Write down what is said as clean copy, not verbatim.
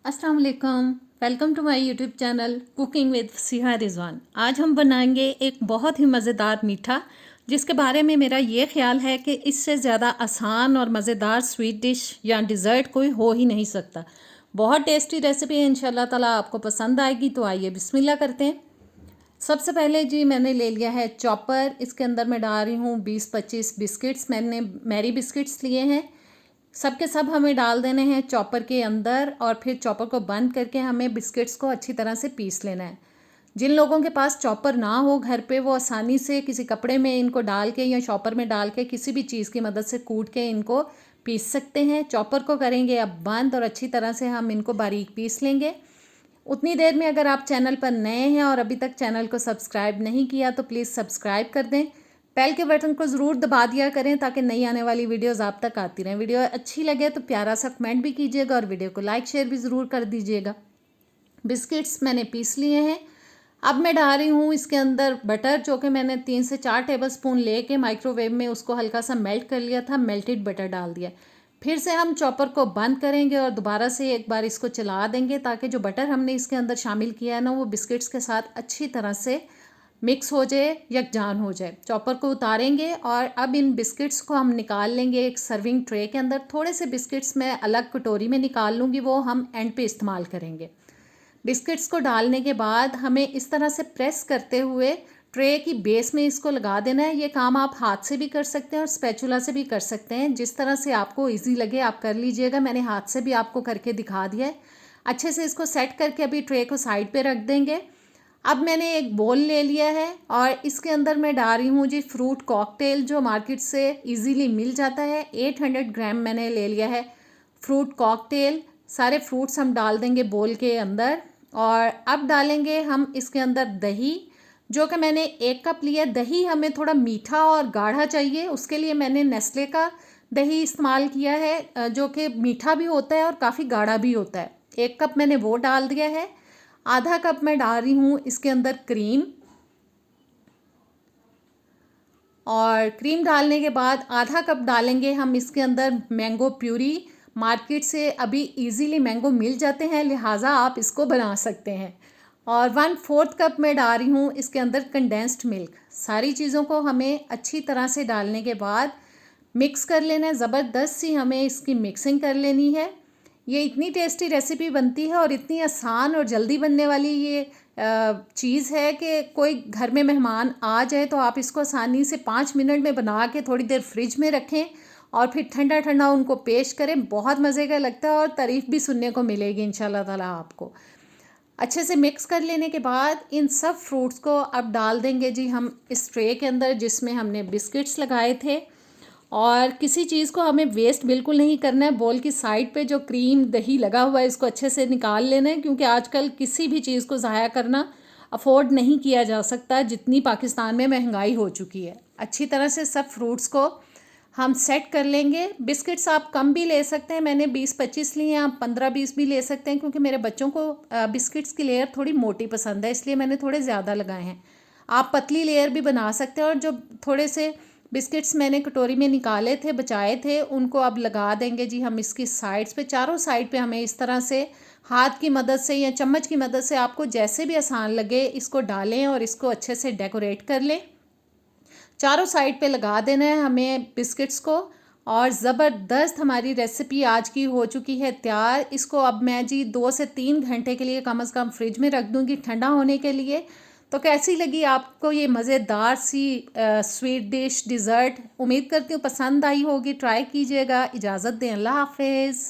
अस्सलाम वालेकुम। Welcome to my YouTube channel cooking with Fasiha Rizwan. आज हम बनाएंगे एक बहुत ही मज़ेदार मीठा, जिसके बारे में मेरा ये ख्याल है कि इससे ज़्यादा आसान और मज़ेदार स्वीट डिश या डिज़र्ट कोई हो ही नहीं सकता। बहुत टेस्टी रेसिपी है, इंशाल्लाह ताला आपको पसंद आएगी। तो आइए बिस्मिल्लाह करते हैं। सबसे पहले जी मैंने ले लिया है चॉपर। इसके अंदर मैं डाल रही हूँ 20-25 बिस्किट्स। मैंने मैरी बिस्किट्स लिए हैं। सब के सब हमें डाल देने हैं चॉपर के अंदर और फिर चॉपर को बंद करके हमें बिस्किट्स को अच्छी तरह से पीस लेना है। जिन लोगों के पास चॉपर ना हो घर पे, वो आसानी से किसी कपड़े में इनको डाल के या चॉपर में डाल के किसी भी चीज़ की मदद से कूट के इनको पीस सकते हैं। चॉपर को करेंगे अब बंद और अच्छी तरह से हम इनको बारीक पीस लेंगे। उतनी देर में अगर आप चैनल पर नए हैं और अभी तक चैनल को सब्सक्राइब नहीं किया तो प्लीज़ सब्सक्राइब कर दें। बेल के बटन को ज़रूर दबा दिया करें ताकि नई आने वाली वीडियोस आप तक आती रहें। वीडियो अच्छी लगे तो प्यारा सा कमेंट भी कीजिएगा और वीडियो को लाइक शेयर भी ज़रूर कर दीजिएगा। बिस्किट्स मैंने पीस लिए हैं। अब मैं डाल रही हूँ इसके अंदर बटर, जो कि मैंने 3 से 4 टेबलस्पून लेके माइक्रोवेव में उसको हल्का सा मेल्ट कर लिया था। मेल्टेड बटर डाल दिया। फिर से हम चॉपर को बंद करेंगे और दोबारा से एक बार इसको चला देंगे ताकि जो बटर हमने इसके अंदर शामिल किया है ना, वो बिस्किट्स के साथ अच्छी तरह से मिक्स हो जाए, यकजान हो जाए। चॉपर को उतारेंगे और अब इन बिस्किट्स को हम निकाल लेंगे एक सर्विंग ट्रे के अंदर। थोड़े से बिस्किट्स मैं अलग कटोरी में निकाल लूँगी, वो हम एंड पे इस्तेमाल करेंगे। बिस्किट्स को डालने के बाद हमें इस तरह से प्रेस करते हुए ट्रे की बेस में इसको लगा देना है। ये काम आप हाथ से भी कर सकते हैं और स्पैचुला से भी कर सकते हैं, जिस तरह से आपको इजी लगे आप कर लीजिएगा। मैंने हाथ से भी आपको करके दिखा दिया है। अच्छे से इसको सेट करके अभी ट्रे को साइड पे रख देंगे। अब मैंने एक बोल ले लिया है और इसके अंदर मैं डाल रही हूँ जी फ्रूट कॉकटेल, जो मार्केट से इजीली मिल जाता है। 800 ग्राम मैंने ले लिया है फ्रूट कॉकटेल। सारे फ्रूट्स हम डाल देंगे बोल के अंदर। और अब डालेंगे हम इसके अंदर दही, जो कि मैंने 1 कप लिया। दही हमें थोड़ा मीठा और गाढ़ा चाहिए, उसके लिए मैंने नेस्ले का दही इस्तेमाल किया है, जो कि मीठा भी होता है और काफ़ी गाढ़ा भी होता है। 1 कप मैंने वो डाल दिया है। आधा कप मैं डाल रही हूँ इसके अंदर क्रीम। और क्रीम डालने के बाद आधा कप डालेंगे हम इसके अंदर मैंगो प्यूरी। मार्केट से अभी इजीली मैंगो मिल जाते हैं, लिहाजा आप इसको बना सकते हैं। और 1/4 कप मैं डाल रही हूँ इसके अंदर कंडेंस्ड मिल्क। सारी चीज़ों को हमें अच्छी तरह से डालने के बाद मिक्स कर लेना है। ज़बरदस्त सी हमें इसकी मिक्सिंग कर लेनी है। ये इतनी टेस्टी रेसिपी बनती है और इतनी आसान और जल्दी बनने वाली ये चीज़ है कि कोई घर में मेहमान आ जाए तो आप इसको आसानी से 5 मिनट में बना के थोड़ी देर फ्रिज में रखें और फिर ठंडा ठंडा उनको पेश करें। बहुत मज़े का लगता है और तारीफ़ भी सुनने को मिलेगी इंशाल्लाह ताला आपको। अच्छे से मिक्स कर लेने के बाद इन सब फ्रूट्स को अब डाल देंगे जी हम इस ट्रे के अंदर जिसमें हमने बिस्किट्स लगाए थे। और किसी चीज़ को हमें वेस्ट बिल्कुल नहीं करना है। बोल की साइड पे जो क्रीम दही लगा हुआ है इसको अच्छे से निकाल लेना है, क्योंकि आजकल किसी भी चीज़ को ज़ाया करना अफोर्ड नहीं किया जा सकता, जितनी पाकिस्तान में महंगाई हो चुकी है। अच्छी तरह से सब फ्रूट्स को हम सेट कर लेंगे। बिस्किट्स आप कम भी ले सकते हैं, मैंने 20-25 लिए हैं, आप 15-20 भी ले सकते हैं, क्योंकि मेरे बच्चों को बिस्किट्स की लेयर थोड़ी मोटी पसंद है, इसलिए मैंने थोड़े ज़्यादा लगाए हैं। आप पतली लेयर भी बना सकते हैं। और जो थोड़े से बिस्किट्स मैंने कटोरी में निकाले थे, बचाए थे, उनको अब लगा देंगे जी हम इसकी साइड्स पे। चारों साइड पे हमें इस तरह से हाथ की मदद से या चम्मच की मदद से, आपको जैसे भी आसान लगे, इसको डालें और इसको अच्छे से डेकोरेट कर लें। चारों साइड पे लगा देना है हमें बिस्किट्स को। और ज़बरदस्त हमारी रेसिपी आज की हो चुकी है तैयार। इसको अब मैं जी 2 से 3 घंटे के लिए कम से कम फ्रिज में रख दूँगी ठंडा होने के लिए। तो कैसी लगी आपको ये मज़ेदार सी स्वीट डिश डिज़र्ट? उम्मीद करती हूँ पसंद आई होगी। ट्राई कीजिएगा। इजाज़त दें, अल्लाह हाफिज़।